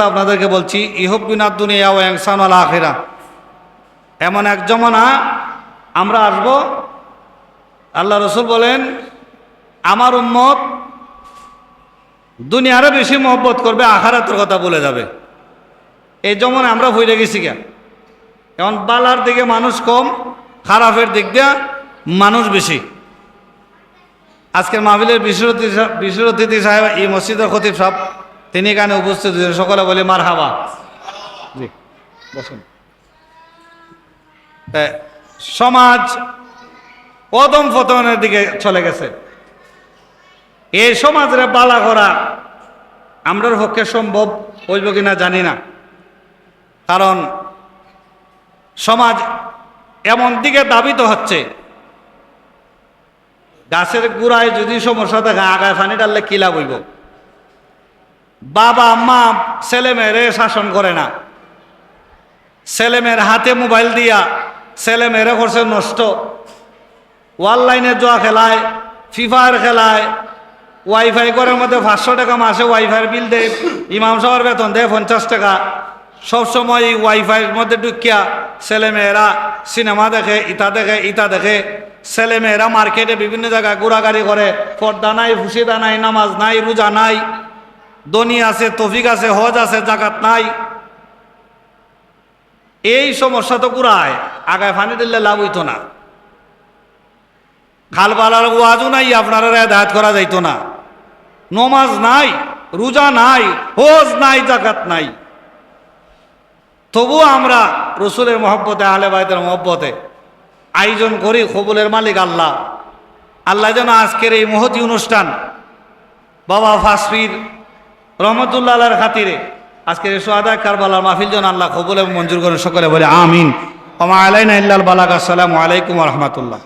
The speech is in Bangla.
আপনাদেরকে বলছি ইহব্বিনাদ দুনিয়া ও ইনসান আল আখিরা, এমন এক জমানা আমরা আসব, আল্লাহ রসুল বলেন আমার উম্মত দুনিয়ারও বেশি মহব্বত করবে, আখিরাতের কথা বলে যাবে। এই জমানে আমরা ভুলে গেছি কেন? এখন বালার দিকে মানুষ কম, খারাপের দিক দিয়ে মানুষ বেশি। আজকের মাহফিলের বিশেষ অতিথি সাহেব এই মসজিদের খতিব সাহেব, তিনি এখানে উপস্থিত হয়েছেন, সকলে বলে মারহাবা। জি বসুন। সমাজ অদম পতনের দিকে চলে গেছে। এই সমাজের বালা করা আমরার পক্ষে সম্ভব হইব কিনা জানি না, কারণ সমাজ এমন দিকে দাবিত হচ্ছে, গাছের গোড়ায় যদি সমস্যা থাকে আগায় পানি ডাললে কি লাভ হইব? বাবা মা ছেলে মেয়েরে শাসন করে না, ছেলে মেয়ের হাতে মোবাইল দিয়া ছেলে মেয়েরে করছে নষ্ট। অনলাইনে জুয়া খেলায়, ফ্রি ফায়ার খেলায়, ওয়াইফাই ঘরের মধ্যে 500 টাকা মাসে ওয়াইফাইয়ের বিল দেয়, ইমাম সাহেবের বেতন দেয় 50 টাকা। সবসময় ওয়াইফাইয়ের মধ্যে ঢুকিয়া ছেলেমেয়েরা সিনেমা দেখে, ইতা দেখে। ছেলেমেয়েরা মার্কেটে বিভিন্ন জায়গায় ঘোরাঘুরি করে, পর্দা নাই, হুশিদা নাই, নামাজ নাই, রোজা নাই, দনি আছে, তৌফিক আছে, হজ আছে, জাকাত নাই। এই সমস্যা তো ঘুরায়, আগায় পানি দিলে লাভ হইতো না। খালবালার ওয়াজও নাই, আপনারা হেদায়েত করা যাইতো না। নমাজ নাই, রোজা নাই, হজ নাই, জাকাত নাই। তবুও আমরা রসুলের মহব্বতে, আহলে বাইতের মহব্বতে আয়োজন করি। কবুলের মালিক আল্লাহ। আল্লাহ যেন আজকের এই মহতী অনুষ্ঠান বাবা ফাসফির রহমতুল্লাহ আলার খাতিরে আজকের এই সোহাদা কারবালার মাহফিল যেন আল্লাহ কবুল এবং মঞ্জুর করেন। সকলে বলে আমিন। ওয়া মা আলাইনা ইল্লাল বালাগ। আসসালামু আলাইকুম ওয়া রাহমাতুল্লাহ।